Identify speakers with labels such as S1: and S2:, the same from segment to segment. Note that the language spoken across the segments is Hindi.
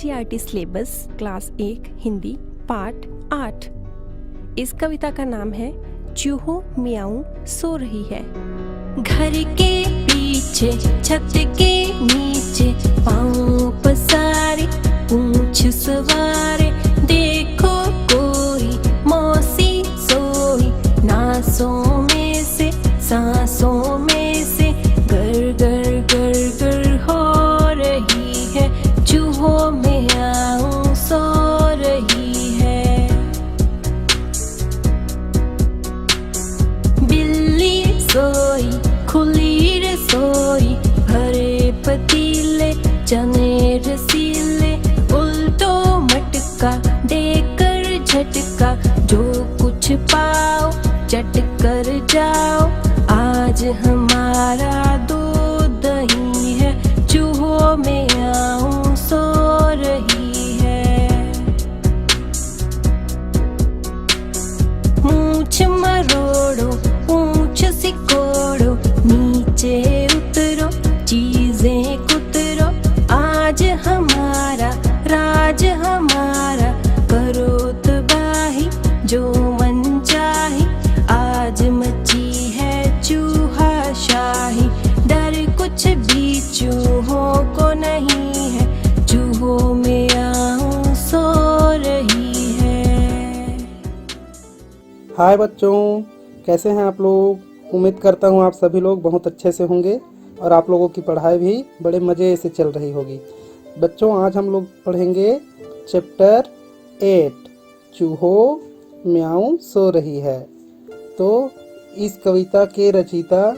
S1: NCERT सिलेबस क्लास 1 हिंदी पाठ 8। इस कविता का नाम है चूहो मियाऊं सो रही है। घर के पीछे छत के नीचे पाँव पसारे पूंछ सवारे देखो कोई मौसी सोई नासों में से सांसों में से गर गर गर गर हो रही है चूहो मियाऊं सो रही है। बिल्ली सोई खुली रसोई भरे पतीले चने रसीले उल्टो मटका देकर झटका जो कुछ पाओ चट कर जाओ आज हमारा दूध दही है चूहो मियाऊं सो रही है। मूछ मरोड़ो पूंछ सिकोड़ो नीचे उतरो चीजें कुतरो आज हमारा राज हमारा करो तबाही जो मन चाही आज मची है चूहा शाही डर कुछ भी चूहों को नहीं है चूहो मियाऊं सो रही है।
S2: हाय बच्चों, कैसे हैं आप लोग। उम्मीद करता हूँ आप सभी लोग बहुत अच्छे से होंगे और आप लोगों की पढ़ाई भी बड़े मज़े से चल रही होगी। बच्चों, आज हम लोग पढ़ेंगे चैप्टर 8 चूहो मियाऊं सो रही है। तो इस कविता के रचयिता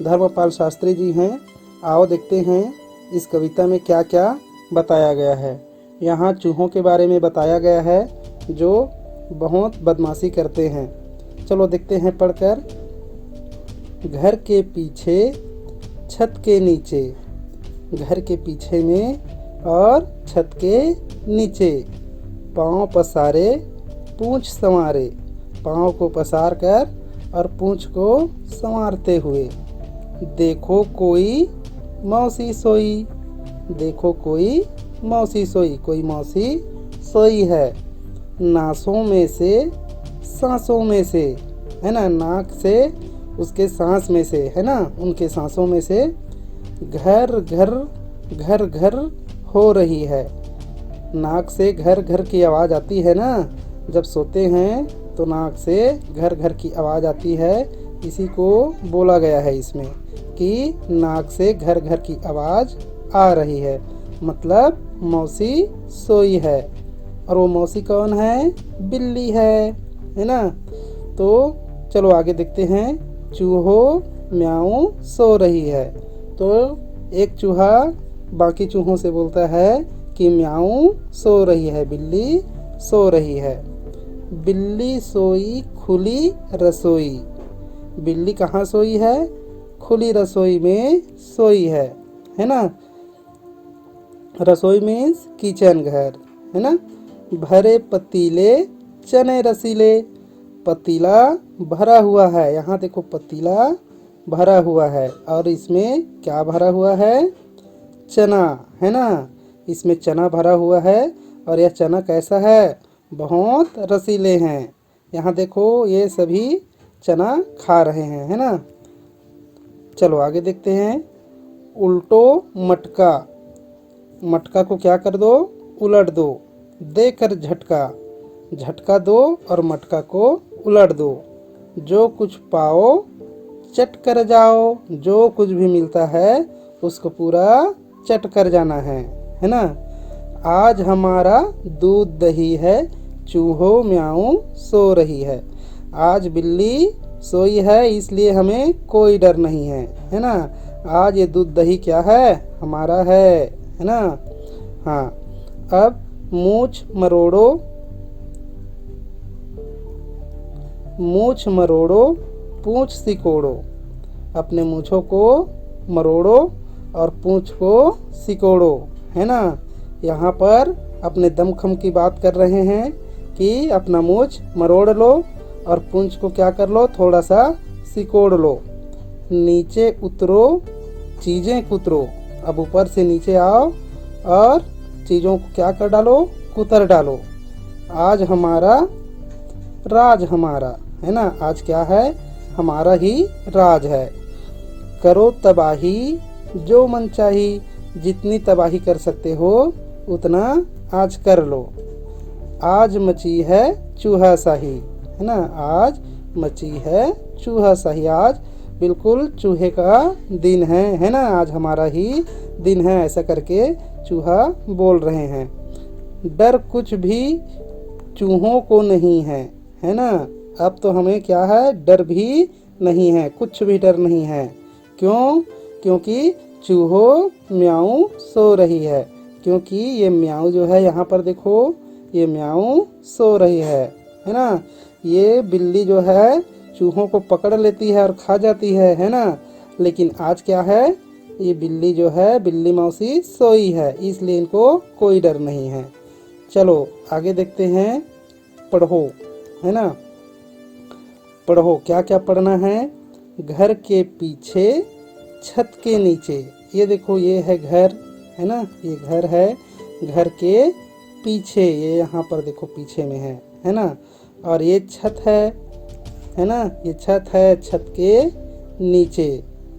S2: धर्मपाल शास्त्री जी हैं। आओ देखते हैं इस कविता में क्या क्या बताया गया है। यहाँ चूहों के बारे में बताया गया है जो बहुत बदमाशी करते हैं। चलो देखते हैं पढ़कर। घर के पीछे छत के नीचे, घर के पीछे में और छत के नीचे पाँव पसारे पूंछ संवारे, पाँव को पसार कर और पूंछ को संवारते हुए देखो कोई मौसी सोई, देखो कोई मौसी सोई, कोई मौसी सोई है। नासों में से सांसों में से, है ना, नाक से उसके सांस में से, है ना, उनके सांसों में से घर घर घर घर हो रही है। नाक से घर घर की आवाज़ आती है ना, जब सोते हैं तो नाक से घर घर की आवाज़ आती है। इसी को बोला गया है इसमें कि नाक से घर घर की आवाज़ आ रही है, मतलब मौसी सोई है। और वो मौसी कौन है? बिल्ली है ना। तो चलो आगे देखते हैं। चूहो म्याऊं सो रही है। तो एक चूहा बाकी चूहों से बोलता है कि म्याऊं सो रही है, बिल्ली सो रही है। बिल्ली सोई खुली रसोई, बिल्ली कहाँ सोई है? खुली रसोई में सोई है ना। रसोई मीन्स किचन, घर, है ना। भरे पतीले चने रसीले, पतीला भरा हुआ है। यहाँ देखो पतीला भरा हुआ है और इसमें क्या भरा हुआ है? चना, है ना। इसमें चना भरा हुआ है और यह चना कैसा है? बहुत रसीले हैं। यहाँ देखो ये सभी चना खा रहे हैं, है ना। चलो आगे देखते हैं। उल्टो मटका, मटका को क्या कर दो? उलट दो। देकर झटका, झटका दो और मटका को उलट दो। जो कुछ पाओ चट कर जाओ, जो कुछ भी मिलता है उसको पूरा चट कर जाना है ना। आज हमारा दूध दही है चूहो म्याऊं सो रही है। आज बिल्ली सोई है इसलिए हमें कोई डर नहीं है ना। आज ये दूध दही क्या है? हमारा है ना। हाँ, अब मूछ मरोड़ो, मूछ मरोड़ो पूंछ सिकोड़ो। अपने मूछों को मरोड़ो और पूंछ को सिकोड़ो, है ना। यहाँ पर अपने दमखम की बात कर रहे हैं कि अपना मूछ मरोड़ लो और पूंछ को क्या कर लो? थोड़ा सा सिकोड़ लो। नीचे उतरो चीज़ें कुतरो। अब ऊपर से नीचे आओ और चीज़ों को क्या कर डालो, कुतर डालो। आज हमारा राज हमारा, है ना, आज क्या है, हमारा ही राज है। करो तबाही जो मन चाही, जितनी तबाही कर सकते हो उतना आज कर लो। आज मची है चूहा शाही, है ना, आज मची है चूहा शाही। आज बिल्कुल चूहे का दिन है ना, आज हमारा ही दिन है, ऐसा करके चूहा बोल रहे हैं। डर कुछ भी चूहों को नहीं है ना। अब तो हमें क्या है, डर भी नहीं है, कुछ भी डर नहीं है। क्यों? क्योंकि चूहों म्याऊं सो रही है। क्योंकि ये म्याऊं जो है, यहाँ पर देखो, ये म्याऊं सो रही है ना। ये बिल्ली जो है चूहों को पकड़ लेती है और खा जाती है ना। लेकिन आज क्या है, ये बिल्ली जो है, बिल्ली मौसी सोई है, इसलिए इनको कोई डर नहीं है। चलो आगे देखते हैं। पढ़ो, है ना, पढ़ो, क्या क्या पढ़ना है। घर के पीछे छत के नीचे, ये देखो, ये है घर, है ना, ये घर है। घर के पीछे, ये यहाँ पर देखो पीछे में है ना। और ये छत है ना, ये छत है, छत के नीचे,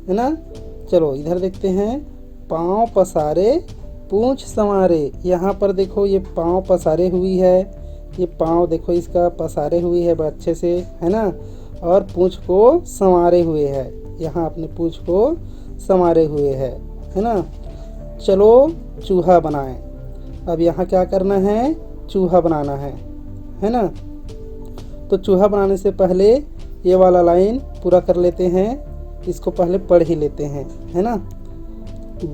S2: है ना। चलो इधर देखते हैं। पाँव पसारे पूंछ संवारे, यहाँ पर देखो ये पाँव पसारे हुई है, ये पाँव देखो इसका पसारे हुई है अच्छे से, है ना। और पूंछ को संवारे हुए है, यहाँ अपने पूंछ को संवारे हुए है ना। चलो चूहा बनाएं। अब यहाँ क्या करना है, चूहा बनाना है ना। तो चूहा बनाने से पहले ये वाला लाइन पूरा कर लेते हैं, इसको पहले पढ़ ही लेते हैं, है ना।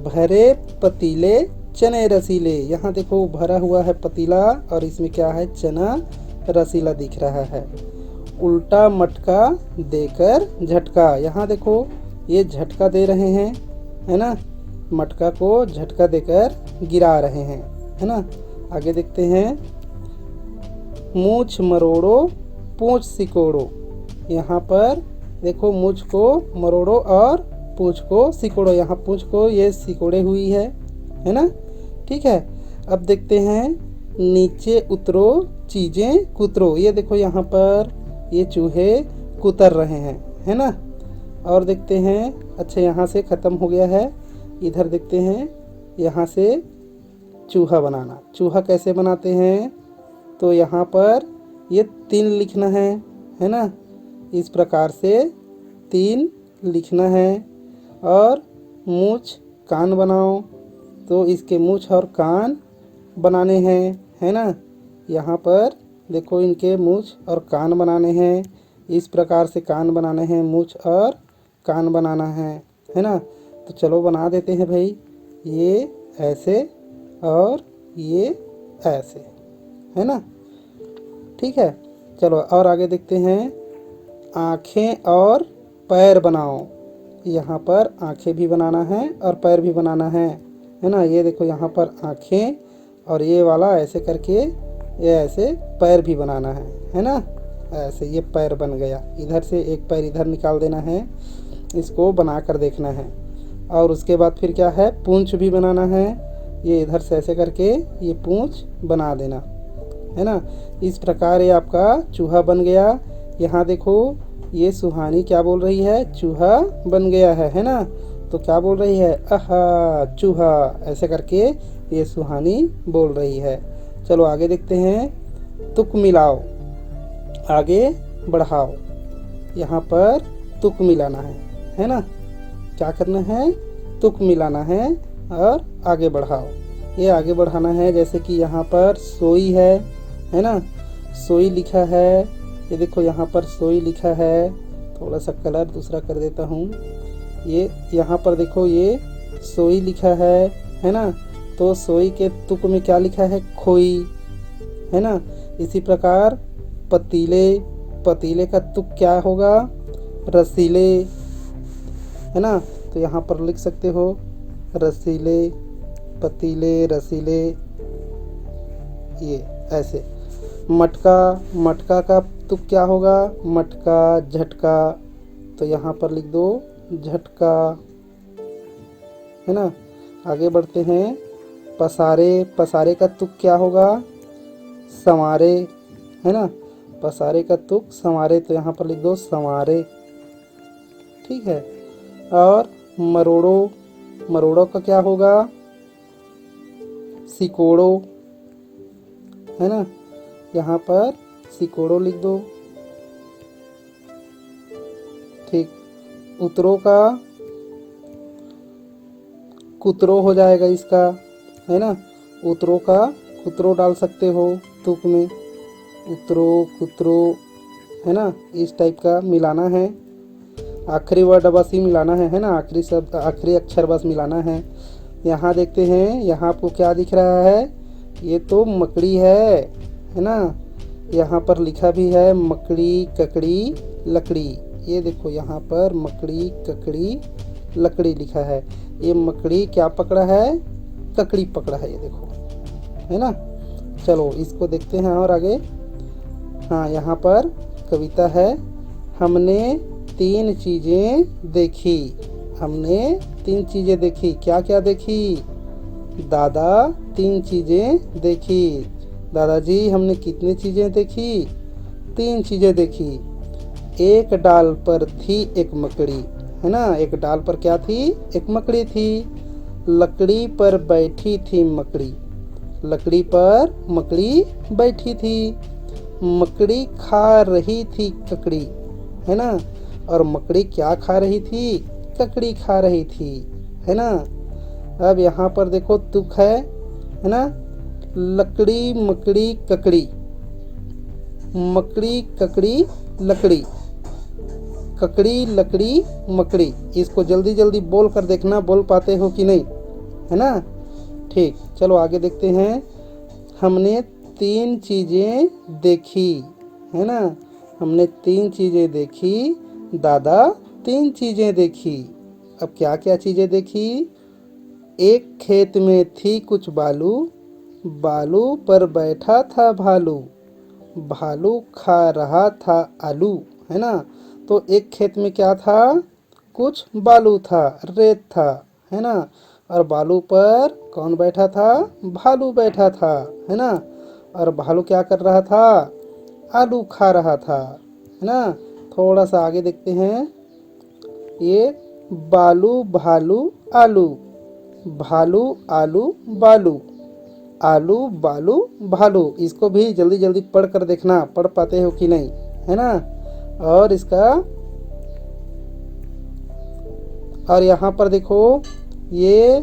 S2: भरे पतीले चने रसीले, यहाँ देखो भरा हुआ है पतीला और इसमें क्या है, चना रसीला दिख रहा है। उल्टा मटका देकर झटका, यहाँ देखो ये झटका दे रहे हैं, है ना, मटका को झटका देकर गिरा रहे हैं, है ना। आगे देखते हैं। मूछ मरोड़ो पूंछ सिकोड़ो, यहाँ पर देखो मूछ को मरोड़ो और पूंछ को सिकोड़ो, यहाँ पूंछ को ये सिकोड़े हुई है ना। ठीक है। अब देखते हैं। नीचे उतरो चीज़ें कुतरो, ये देखो यहाँ पर ये चूहे कुतर रहे हैं, है ना। और देखते हैं। अच्छा, यहाँ से ख़त्म हो गया है, इधर देखते हैं। यहाँ से चूहा बनाना, चूहा कैसे बनाते हैं, तो यहाँ पर ये 3 लिखना है ना। इस प्रकार से 3 लिखना है। और मूछ कान बनाओ, तो इसके मूछ और कान बनाने हैं, है ना। यहाँ पर देखो इनके मूछ और कान बनाने हैं, इस प्रकार से कान बनाने हैं, मूछ और कान बनाना है ना। तो चलो बना देते हैं भाई, ये ऐसे और ये ऐसे, है ना। ठीक है। चलो और आगे देखते हैं। आँखें और पैर बनाओ, यहाँ पर आँखें भी बनाना है और पैर भी बनाना है ना। ये देखो यहाँ पर आँखें और ये वाला ऐसे करके ये ऐसे पैर भी बनाना है ना। ऐसे ये पैर बन गया, इधर से एक पैर इधर निकाल देना है, इसको बना कर देखना है। और उसके बाद फिर क्या है, पूंछ भी बनाना है, ये इधर से ऐसे करके ये पूंछ बना देना, है ना। इस प्रकार ये आपका चूहा बन गया। यहाँ देखो ये सुहानी क्या बोल रही है, चूहा बन गया है ना। तो क्या बोल रही है, आहा चूहा, ऐसे करके ये सुहानी बोल रही है। चलो आगे देखते हैं। तुक मिलाओ, आगे बढ़ाओ, यहाँ पर तुक मिलाना है ना। क्या करना है, तुक मिलाना है और आगे बढ़ाओ, ये आगे बढ़ाना है। जैसे कि यहाँ पर सोई है ना, सोई लिखा है, ये देखो यहाँ पर सोई लिखा है। थोड़ा सा कलर दूसरा कर देता हूँ। ये यहाँ पर देखो ये सोई लिखा है ना। तो सोई के तुक में क्या लिखा है, खोई, है ना। इसी प्रकार पतीले, पतीले का तुक क्या होगा, रसीले, है ना। तो यहाँ पर लिख सकते हो रसीले, पतीले, रसीले, ये ऐसे। मटका, मटका का तुक क्या होगा, मटका, झटका, तो यहाँ पर लिख दो झटका, है ना। आगे बढ़ते हैं। पसारे, पसारे का तुक क्या होगा? संवारे, है ना। पसारे का तुक संवारे, तो यहाँ पर लिख दो संवारे, ठीक है। और मरोड़ो, मरोड़ो का क्या होगा? सिकोड़ो, है ना। यहाँ पर सिकोड़ो लिख दो, ठीक। उतरो का कुतरो हो जाएगा इसका, है ना। उतरो का कुतरो डाल सकते हो तुक में, उतरो कुतरो, है ना। इस टाइप का मिलाना है, आखिरी वर्ड बस ही मिलाना है ना। आखिरी शब्द, आखिरी अक्षर बस मिलाना है। यहाँ देखते हैं, यहाँ आपको क्या दिख रहा है? ये तो मकड़ी है ना। यहाँ पर लिखा भी है मकड़ी ककड़ी लकड़ी। ये देखो यहाँ पर मकड़ी ककड़ी लकड़ी लिखा है। ये मकड़ी क्या पकड़ा है? ककड़ी पकड़ा है, ये देखो, है ना। चलो इसको देखते हैं और आगे। हाँ, यहाँ पर कविता है, हमने 3 चीज़ें देखी। हमने 3 चीज़ें देखी। क्या क्या देखी? दादा 3 चीज़ें देखी। दादाजी हमने कितनी चीज़ें देखी? 3 चीज़ें देखी। एक डाल पर थी एक मकड़ी, है ना। एक डाल पर क्या थी? एक मकड़ी थी। लकड़ी पर बैठी थी मकड़ी, लकड़ी पर मकड़ी बैठी थी। मकड़ी खा रही थी ककड़ी, है ना। और मकड़ी क्या खा रही थी? ककड़ी खा रही थी, है ना। अब यहाँ पर देखो तुक है ना। लकड़ी मकड़ी ककड़ी, मकड़ी ककड़ी लकड़ी, ककड़ी लकड़ी मकड़ी। इसको जल्दी जल्दी बोल कर देखना, बोल पाते हो कि नहीं, है ना। ठीक, चलो आगे देखते हैं। हमने 3 चीज़ें देखी, है ना। हमने 3 चीज़ें देखी। दादा 3 चीज़ें देखी। अब क्या क्या चीज़ें देखी? एक खेत में थी कुछ बालू, बालू पर बैठा था भालू, भालू खा रहा था आलू, है ना। तो एक खेत में क्या था? कुछ बालू था, रेत था, है ना। और बालू पर कौन बैठा था? भालू बैठा था, है ना। और भालू क्या कर रहा था? आलू खा रहा था, है ना। थोड़ा सा आगे देखते हैं। ये बालू भालू आलू, भालू आलू बालू, आलू बालू भालू। इसको भी जल्दी जल्दी पढ़ कर देखना, पढ़ पाते हो कि नहीं, है ना। और इसका, और यहाँ पर देखो, ये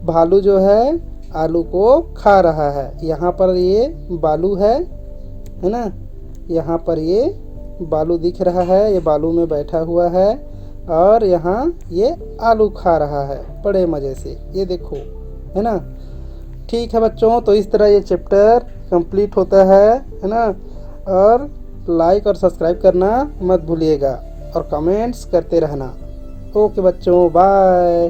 S2: भालू जो है आलू को खा रहा है। यहाँ पर ये बालू है ना। यहाँ पर ये बालू दिख रहा है, ये बालू में बैठा हुआ है। और यहाँ ये आलू खा रहा है बड़े मज़े से, ये देखो, है ना। ठीक है बच्चों, तो इस तरह ये चैप्टर कंप्लीट होता है ना। और लाइक और सब्सक्राइब करना मत भूलिएगा, और कमेंट्स करते रहना। ओके बच्चों, बाय।